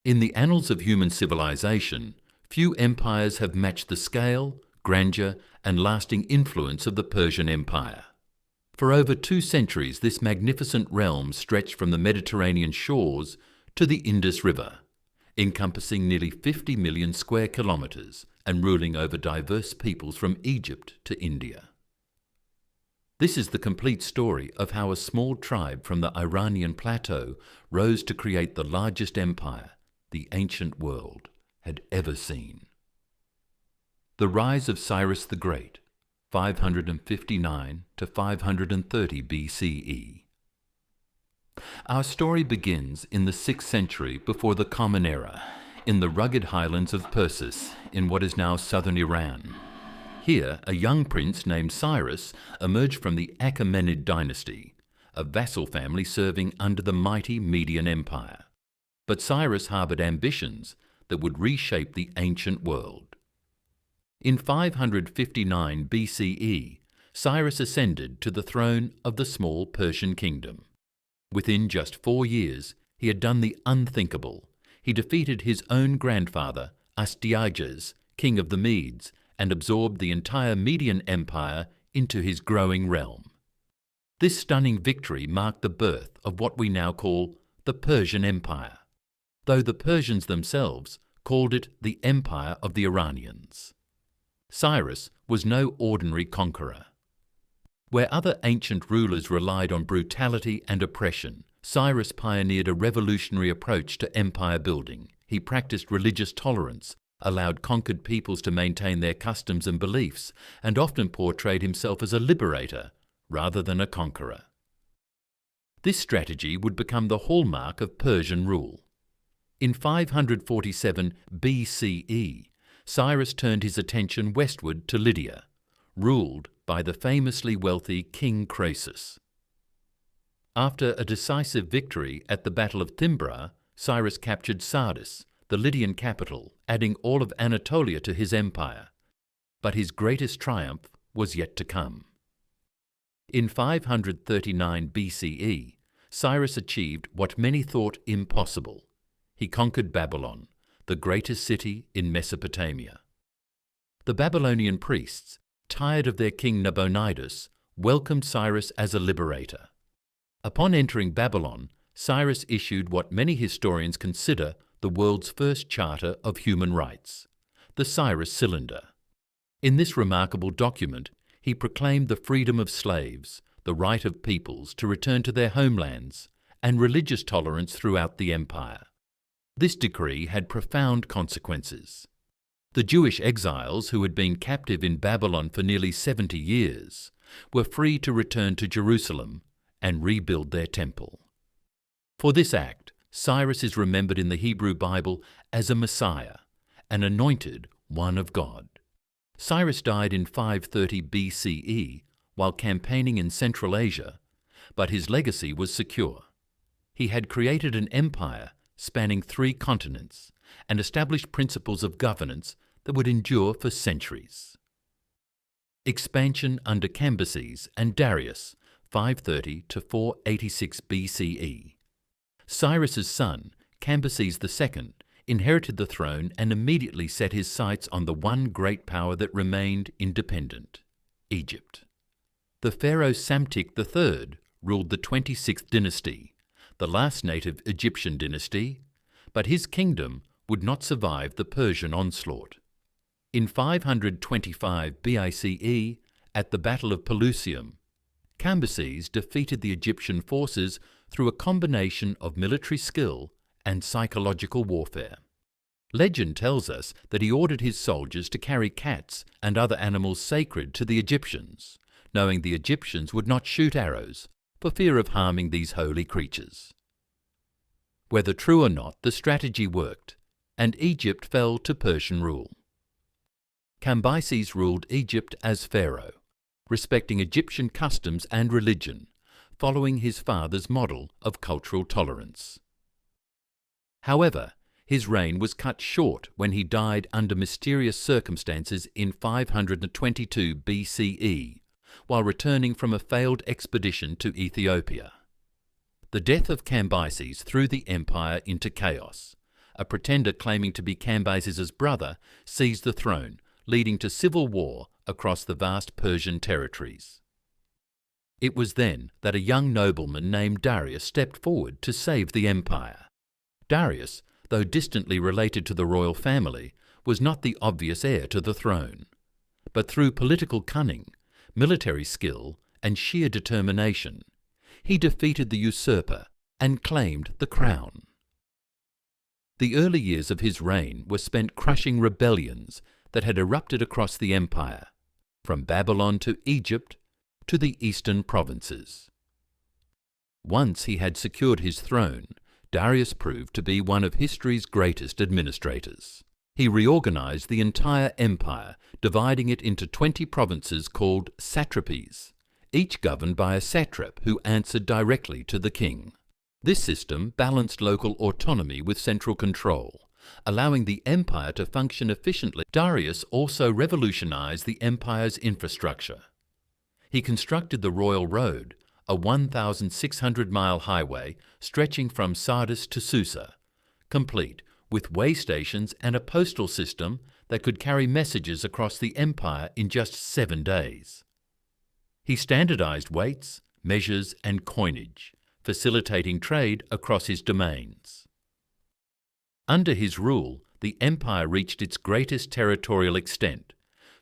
In the annals of human civilization, few empires have matched the scale, grandeur, and lasting influence of the Persian Empire. For over 2 centuries, this magnificent realm stretched from the Mediterranean shores to the Indus River, encompassing nearly 50 million square kilometers and ruling over diverse peoples from Egypt to India. This is the complete story of how a small tribe from the Iranian plateau rose to create the largest empire the ancient world had ever seen. The rise of Cyrus the Great, 559 to 530 BCE. Our story begins in the 6th century before the Common Era, in the rugged highlands of Persis, in what is now southern Iran. Here, a young prince named Cyrus emerged from the Achaemenid dynasty, a vassal family serving under the mighty Median Empire. But Cyrus harbored ambitions that would reshape the ancient world. In 559 BCE, Cyrus ascended to the throne of the small Persian kingdom. Within just 4 years, he had done the unthinkable. He defeated his own grandfather, Astyages, king of the Medes, and absorbed the entire Median Empire into his growing realm. This stunning victory marked the birth of what we now call the Persian Empire, though the Persians themselves called it the Empire of the Iranians. Cyrus was no ordinary conqueror. Where other ancient rulers relied on brutality and oppression, Cyrus pioneered a revolutionary approach to empire building. He practiced religious tolerance, allowed conquered peoples to maintain their customs and beliefs, and often portrayed himself as a liberator rather than a conqueror. This strategy would become the hallmark of Persian rule. In 547 BCE, Cyrus turned his attention westward to Lydia, ruled by the famously wealthy King Croesus. After a decisive victory at the Battle of Thymbra, Cyrus captured Sardis, the Lydian capital, adding all of Anatolia to his empire. But his greatest triumph was yet to come. In 539 BCE, Cyrus achieved what many thought impossible. He conquered Babylon, the greatest city in Mesopotamia. The Babylonian priests, tired of their king Nabonidus, welcomed Cyrus as a liberator. Upon entering Babylon, Cyrus issued what many historians consider the world's first charter of human rights, the Cyrus Cylinder. In this remarkable document, he proclaimed the freedom of slaves, the right of peoples to return to their homelands, and religious tolerance throughout the empire. This decree had profound consequences. The Jewish exiles, who had been captive in Babylon for nearly 70 years, were free to return to Jerusalem and rebuild their temple. For this act, Cyrus is remembered in the Hebrew Bible as a Messiah, an anointed one of God. Cyrus died in 530 BCE while campaigning in Central Asia, but his legacy was secure. He had created an empire spanning 3 continents and established principles of governance that would endure for centuries. Expansion under Cambyses and Darius, 530 to 486 BCE. Cyrus's son, Cambyses II, inherited the throne and immediately set his sights on the one great power that remained independent, Egypt. The pharaoh Psamtik III ruled the 26th dynasty, the last native Egyptian dynasty, but his kingdom would not survive the Persian onslaught. In 525 BCE, at the Battle of Pelusium, Cambyses defeated the Egyptian forces through a combination of military skill and psychological warfare. Legend tells us that he ordered his soldiers to carry cats and other animals sacred to the Egyptians, knowing the Egyptians would not shoot arrows for fear of harming these holy creatures. Whether true or not, the strategy worked, and Egypt fell to Persian rule. Cambyses ruled Egypt as pharaoh, respecting Egyptian customs and religion, following his father's model of cultural tolerance. However, his reign was cut short when he died under mysterious circumstances in 522 BCE, while returning from a failed expedition to Ethiopia. The death of Cambyses threw the empire into chaos. a pretender claiming to be Cambyses' brother, seized the throne, leading to civil war across the vast Persian territories. It was then that a young nobleman named Darius stepped forward to save the empire. Darius, though distantly related to the royal family, was not the obvious heir to the throne. But through political cunning, military skill, and sheer determination, he defeated the usurper and claimed the crown. The early years of his reign were spent crushing rebellions that had erupted across the empire, from Babylon to Egypt to the eastern provinces. Once he had secured his throne, Darius proved to be one of history's greatest administrators. He reorganized the entire empire, dividing it into 20 provinces called satrapies, each governed by a satrap who answered directly to the king. This system balanced local autonomy with central control, allowing the empire to function efficiently. Darius also revolutionized the empire's infrastructure. He constructed the Royal Road, a 1,600-mile highway stretching from Sardis to Susa, complete with way stations and a postal system that could carry messages across the empire in just 7 days. He standardized weights, measures, and coinage, facilitating trade across his domains. Under his rule, the empire reached its greatest territorial extent,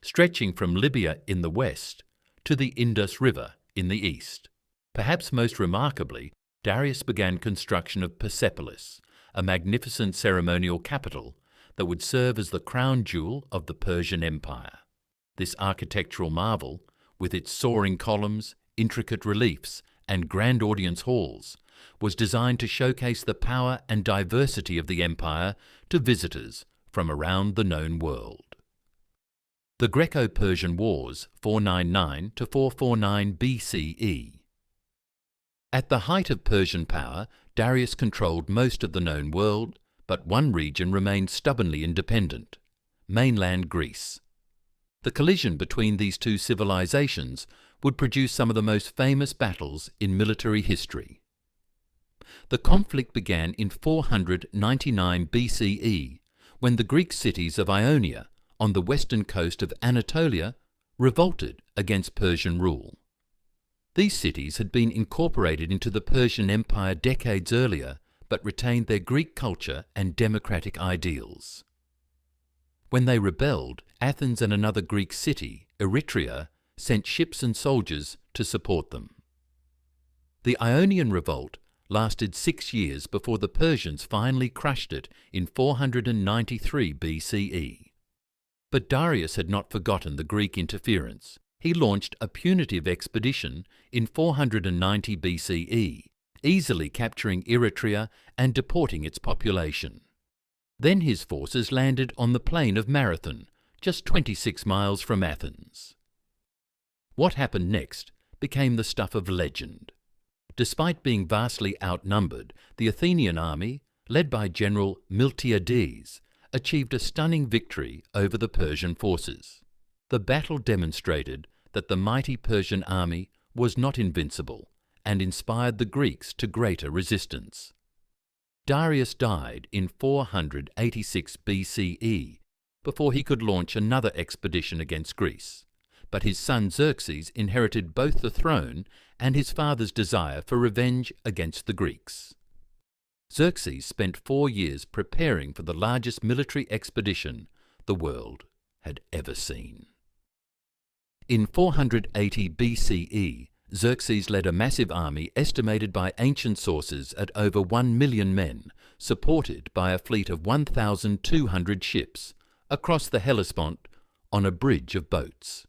stretching from Libya in the west to the Indus River in the east. Perhaps most remarkably, Darius began construction of Persepolis, a magnificent ceremonial capital that would serve as the crown jewel of the Persian Empire. This architectural marvel, with its soaring columns, intricate reliefs, and grand audience halls, was designed to showcase the power and diversity of the empire to visitors from around the known world. The Greco-Persian Wars, 499 to 449 BCE. At the height of Persian power, Darius controlled most of the known world, but one region remained stubbornly independent: mainland Greece. The collision between these two civilizations would produce some of the most famous battles in military history. The conflict began in 499 BCE, when the Greek cities of Ionia, on the western coast of Anatolia, revolted against Persian rule. These cities had been incorporated into the Persian Empire decades earlier, but retained their Greek culture and democratic ideals. When they rebelled, Athens and another Greek city, Eretria, sent ships and soldiers to support them. The Ionian revolt lasted 6 years before the Persians finally crushed it in 493 BCE. But Darius had not forgotten the Greek interference. He launched a punitive expedition in 490 BCE, easily capturing Eretria and deporting its population. Then his forces landed on the plain of Marathon, just 26 miles from Athens. What happened next became the stuff of legend. Despite being vastly outnumbered, the Athenian army, led by General Miltiades, achieved a stunning victory over the Persian forces. The battle demonstrated that the mighty Persian army was not invincible and inspired the Greeks to greater resistance. Darius died in 486 BCE before he could launch another expedition against Greece, but his son Xerxes inherited both the throne and his father's desire for revenge against the Greeks. Xerxes spent 4 years preparing for the largest military expedition the world had ever seen. In 480 BCE, Xerxes led a massive army estimated by ancient sources at over 1 million men, supported by a fleet of 1,200 ships, across the Hellespont on a bridge of boats.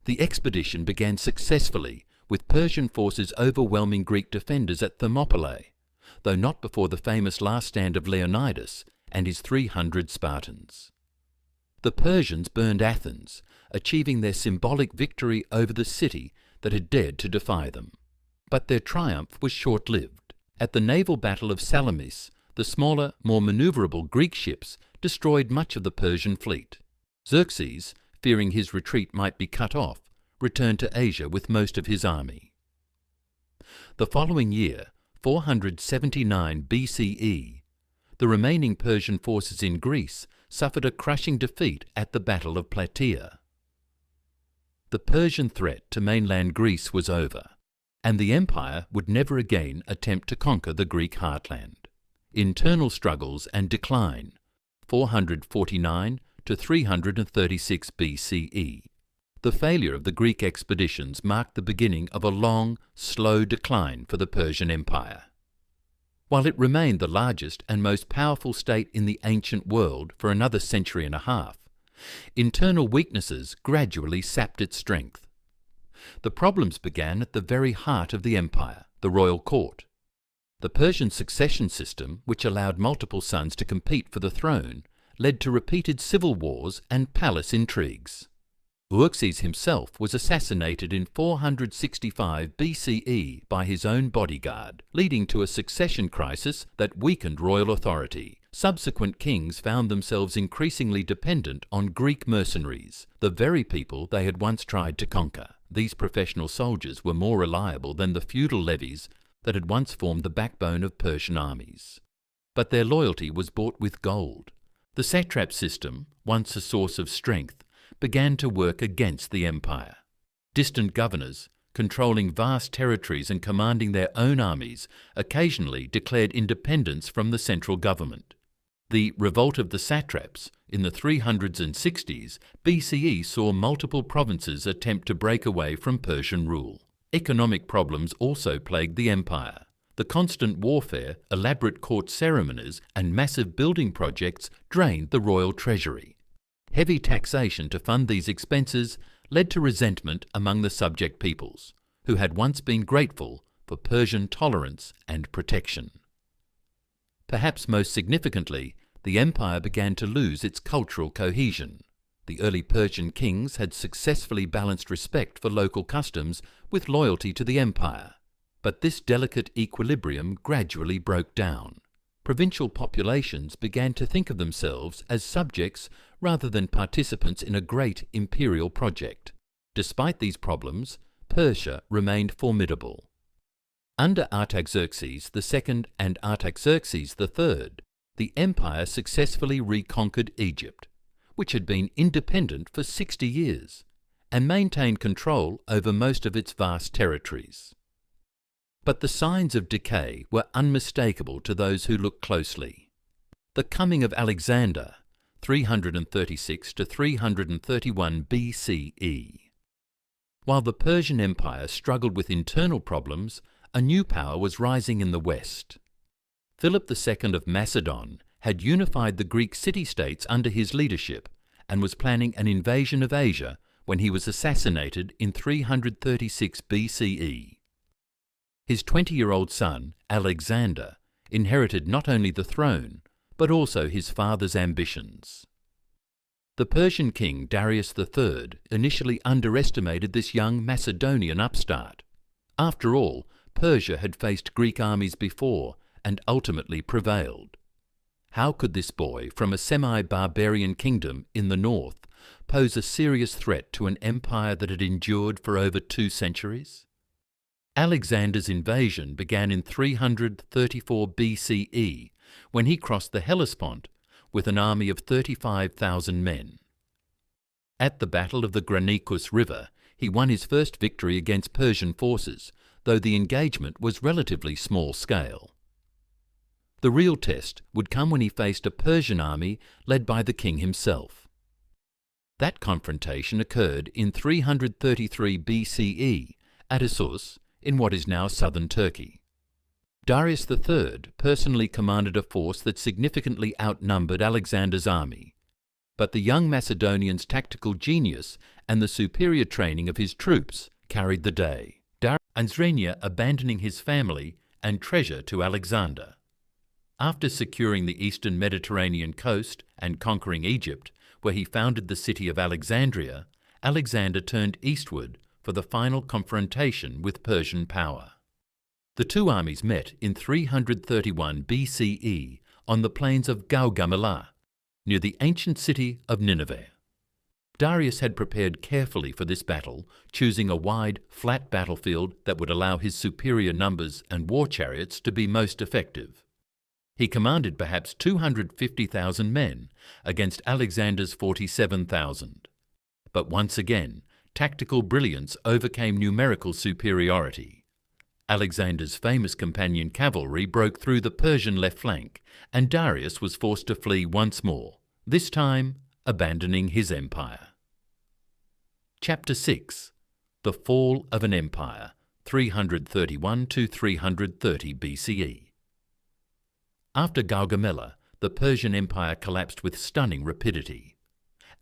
The expedition began successfully, with Persian forces overwhelming Greek defenders at Thermopylae, though not before the famous last stand of Leonidas and his 300 Spartans. The Persians burned Athens, achieving their symbolic victory over the city that had dared to defy them. But their triumph was short-lived. At the naval battle of Salamis, the smaller, more maneuverable Greek ships destroyed much of the Persian fleet. Xerxes, fearing his retreat might be cut off, returned to Asia with most of his army. The following year, 479 BCE, The remaining Persian forces in Greece suffered a crushing defeat at the Battle of Plataea. The Persian threat to mainland Greece was over, and the empire would never again attempt to conquer the Greek heartland. Internal struggles and decline, 449 to 336 BCE. The failure of the Greek expeditions marked the beginning of a long, slow decline for the Persian Empire. While it remained the largest and most powerful state in the ancient world for another century and a half, internal weaknesses gradually sapped its strength. The problems began at the very heart of the empire, the royal court. The Persian succession system, which allowed multiple sons to compete for the throne, led to repeated civil wars and palace intrigues. Xerxes himself was assassinated in 465 BCE by his own bodyguard, leading to a succession crisis that weakened royal authority. Subsequent kings found themselves increasingly dependent on Greek mercenaries, the very people they had once tried to conquer. These professional soldiers were more reliable than the feudal levies that had once formed the backbone of Persian armies. But their loyalty was bought with gold. The satrap system, once a source of strength, began to work against the empire. Distant governors, controlling vast territories and commanding their own armies, occasionally declared independence from the central government. The revolt of the satraps in the 300s and 60s BCE saw multiple provinces attempt to break away from Persian rule. Economic problems also plagued the empire. The constant warfare, elaborate court ceremonies, and massive building projects drained the royal treasury. Heavy taxation to fund these expenses led to resentment among the subject peoples, who had once been grateful for Persian tolerance and protection. Perhaps most significantly, the empire began to lose its cultural cohesion. The early Persian kings had successfully balanced respect for local customs with loyalty to the empire, but this delicate equilibrium gradually broke down. Provincial populations began to think of themselves as subjects rather than participants in a great imperial project. Despite these problems, Persia remained formidable. Under Artaxerxes II and Artaxerxes III, the empire successfully reconquered Egypt, which had been independent for 60 years, and maintained control over most of its vast territories. But the signs of decay were unmistakable to those who looked closely. The coming of Alexander, 336 to 331 BCE. While the Persian Empire struggled with internal problems, a new power was rising in the west. Philip II of Macedon had unified the Greek city-states under his leadership and was planning an invasion of Asia when he was assassinated in 336 BCE. His 20-year-old son, Alexander, inherited not only the throne, but also his father's ambitions. The Persian king Darius III initially underestimated this young Macedonian upstart. After all, Persia had faced Greek armies before and ultimately prevailed. How could this boy from a semi-barbarian kingdom in the north pose a serious threat to an empire that had endured for over 2 centuries? Alexander's invasion began in 334 BCE, when he crossed the Hellespont with an army of 35,000 men. At the Battle of the Granicus River, he won his first victory against Persian forces, though the engagement was relatively small scale. The real test would come when he faced a Persian army led by the king himself. That confrontation occurred in 333 BCE at Assus, in what is now southern Turkey. Darius III personally commanded a force that significantly outnumbered Alexander's army, but the young Macedonian's tactical genius and the superior training of his troops carried the day, Anzrenia abandoning his family and treasure to Alexander. After securing the eastern Mediterranean coast and conquering Egypt, where he founded the city of Alexandria, Alexander turned eastward for the final confrontation with Persian power. The two armies met in 331 BCE on the plains of Gaugamela, near the ancient city of Nineveh. Darius had prepared carefully for this battle, choosing a wide, flat battlefield that would allow his superior numbers and war chariots to be most effective. He commanded perhaps 250,000 men against Alexander's 47,000. But once again, tactical brilliance overcame numerical superiority. Alexander's famous companion cavalry broke through the Persian left flank, and Darius was forced to flee once more, this time abandoning his empire. Chapter 6. The Fall of an Empire, 331 to 330 BCE. After Gaugamela, the Persian Empire collapsed with stunning rapidity.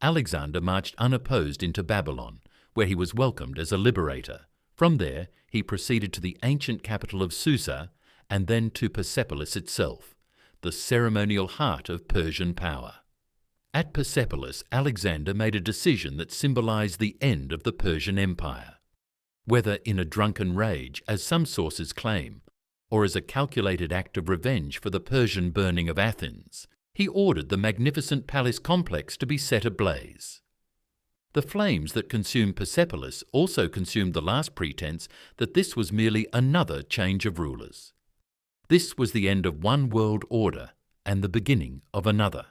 Alexander marched unopposed into Babylon, where he was welcomed as a liberator. From there, he proceeded to the ancient capital of Susa and then to Persepolis itself, the ceremonial heart of Persian power. At Persepolis, Alexander made a decision that symbolized the end of the Persian Empire. Whether in a drunken rage, as some sources claim, or as a calculated act of revenge for the Persian burning of Athens, he ordered the magnificent palace complex to be set ablaze. The flames that consumed Persepolis also consumed the last pretense that this was merely another change of rulers. This was the end of one world order and the beginning of another.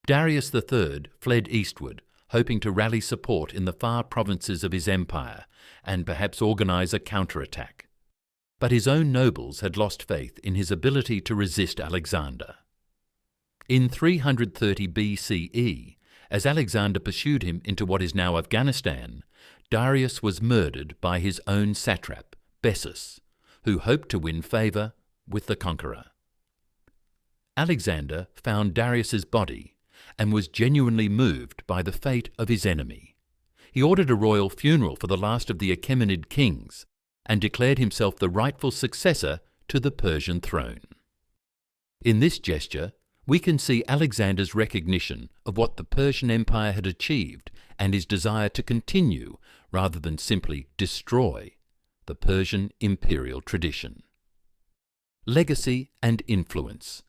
Darius III fled eastward, hoping to rally support in the far provinces of his empire and perhaps organize a counterattack. But his own nobles had lost faith in his ability to resist Alexander. In 330 BCE, as Alexander pursued him into what is now Afghanistan, Darius was murdered by his own satrap, Bessus, who hoped to win favour with the conqueror. Alexander found Darius's body and was genuinely moved by the fate of his enemy. He ordered a royal funeral for the last of the Achaemenid kings and declared himself the rightful successor to the Persian throne. In this gesture, we can see Alexander's recognition of what the Persian Empire had achieved and his desire to continue, rather than simply destroy, the Persian imperial tradition. Legacy and influence.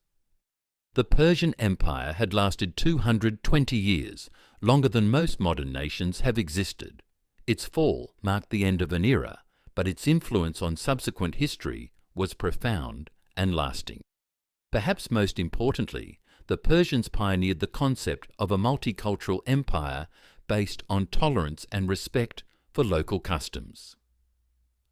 The Persian Empire had lasted 220 years, longer than most modern nations have existed. Its fall marked the end of an era, but its influence on subsequent history was profound and lasting. Perhaps most importantly, the Persians pioneered the concept of a multicultural empire based on tolerance and respect for local customs.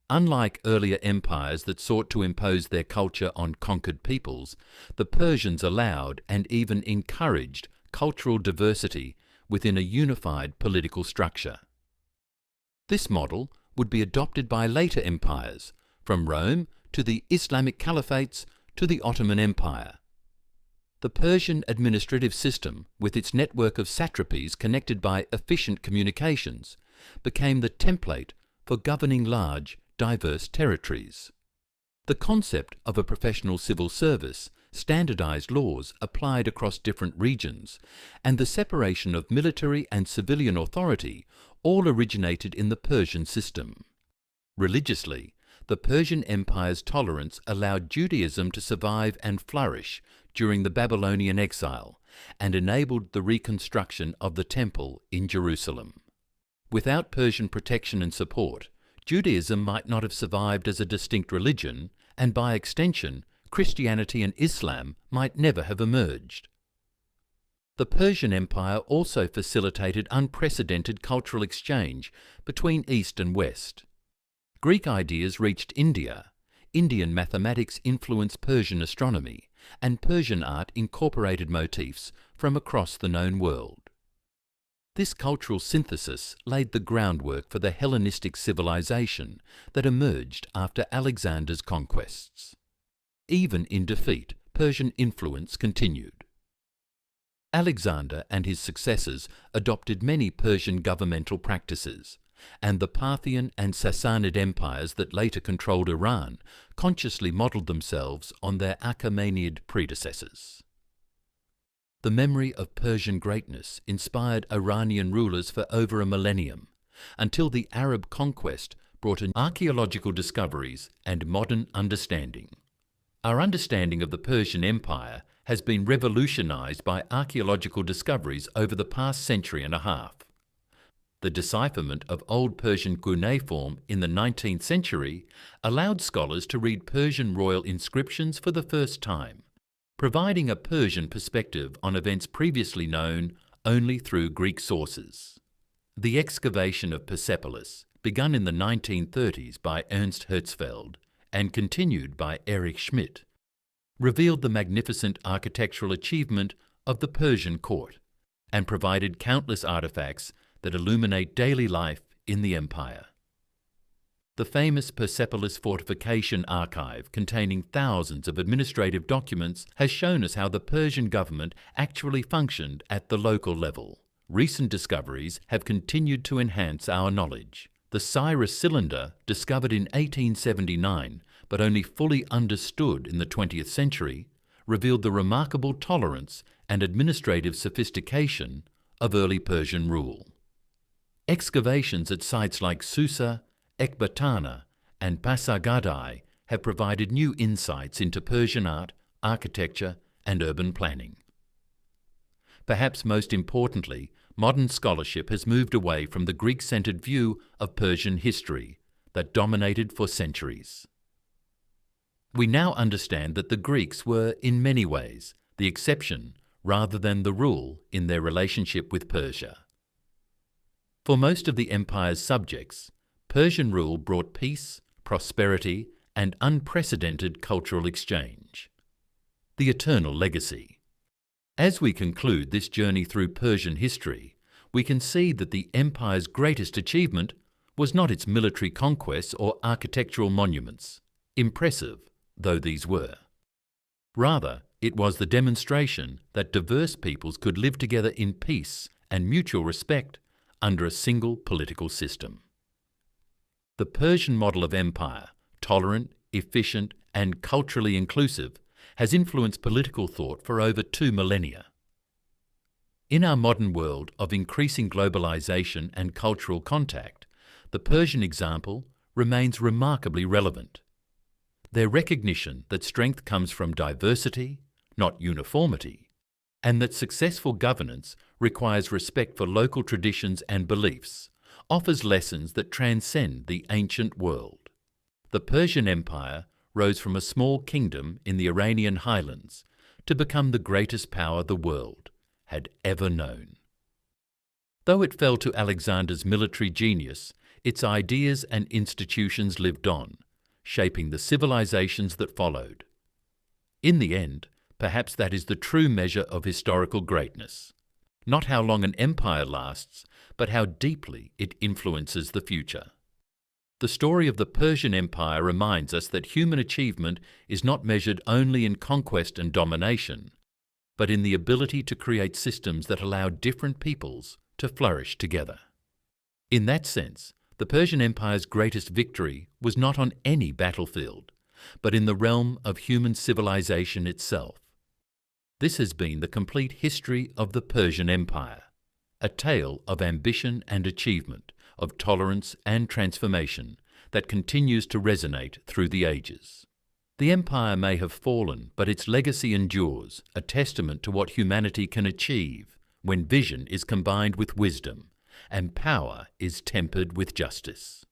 Unlike earlier empires that sought to impose their culture on conquered peoples, the Persians allowed and even encouraged cultural diversity within a unified political structure. This model would be adopted by later empires, from Rome to the Islamic caliphates to the Ottoman Empire. The Persian administrative system, with its network of satrapies connected by efficient communications, became the template for governing large, diverse territories. The concept of a professional civil service, standardized laws applied across different regions, and the separation of military and civilian authority all originated in the Persian system. Religiously, the Persian Empire's tolerance allowed Judaism to survive and flourish during the Babylonian exile and enabled the reconstruction of the Temple in Jerusalem. Without Persian protection and support, Judaism might not have survived as a distinct religion, and by extension, Christianity and Islam might never have emerged. The Persian Empire also facilitated unprecedented cultural exchange between East and West. Greek ideas reached India, Indian mathematics influenced Persian astronomy, and Persian art incorporated motifs from across the known world. This cultural synthesis laid the groundwork for the Hellenistic civilization that emerged after Alexander's conquests. Even in defeat, Persian influence continued. Alexander and his successors adopted many Persian governmental practices, and the Parthian and Sassanid empires that later controlled Iran consciously modelled themselves on their Achaemenid predecessors. The memory of Persian greatness inspired Iranian rulers for over a millennium, until the Arab conquest brought in archaeological discoveries and modern understanding. Our understanding of the Persian Empire has been revolutionized by archaeological discoveries over the past century and a half. The decipherment of Old Persian cuneiform in the 19th century allowed scholars to read Persian royal inscriptions for the first time, providing a Persian perspective on events previously known only through Greek sources. The excavation of Persepolis, begun in the 1930s by Ernst Herzfeld and continued by Erich Schmidt, revealed the magnificent architectural achievement of the Persian court and provided countless artifacts that illuminate daily life in the empire. The famous Persepolis fortification archive, containing thousands of administrative documents, has shown us how the Persian government actually functioned at the local level. Recent discoveries have continued to enhance our knowledge. The Cyrus cylinder, discovered in 1879 but only fully understood in the 20th century, revealed the remarkable tolerance and administrative sophistication of early Persian rule. Excavations at sites like Susa, Ekbatana, and Pasargadae have provided new insights into Persian art, architecture, and urban planning. Perhaps most importantly, modern scholarship has moved away from the Greek-centered view of Persian history that dominated for centuries. We now understand that the Greeks were, in many ways, the exception rather than the rule in their relationship with Persia. For most of the empire's subjects, Persian rule brought peace, prosperity, and unprecedented cultural exchange. The eternal legacy. As we conclude this journey through Persian history, we can see that the empire's greatest achievement was not its military conquests or architectural monuments, impressive though these were. Rather, it was the demonstration that diverse peoples could live together in peace and mutual respect under a single political system. The Persian model of empire, tolerant, efficient, and culturally inclusive, has influenced political thought for over 2 millennia. In our modern world of increasing globalization and cultural contact, the Persian example remains remarkably relevant. Their recognition that strength comes from diversity, not uniformity, and that successful governance requires respect for local traditions and beliefs, offers lessons that transcend the ancient world. The Persian Empire rose from a small kingdom in the Iranian highlands to become the greatest power the world had ever known. Though it fell to Alexander's military genius, its ideas and institutions lived on, shaping the civilizations that followed. In the end, perhaps that is the true measure of historical greatness. Not how long an empire lasts, but how deeply it influences the future. The story of the Persian Empire reminds us that human achievement is not measured only in conquest and domination, but in the ability to create systems that allow different peoples to flourish together. In that sense, the Persian Empire's greatest victory was not on any battlefield, but in the realm of human civilization itself. This has been the complete history of the Persian Empire, a tale of ambition and achievement, of tolerance and transformation that continues to resonate through the ages. The empire may have fallen, but its legacy endures, a testament to what humanity can achieve when vision is combined with wisdom and power is tempered with justice.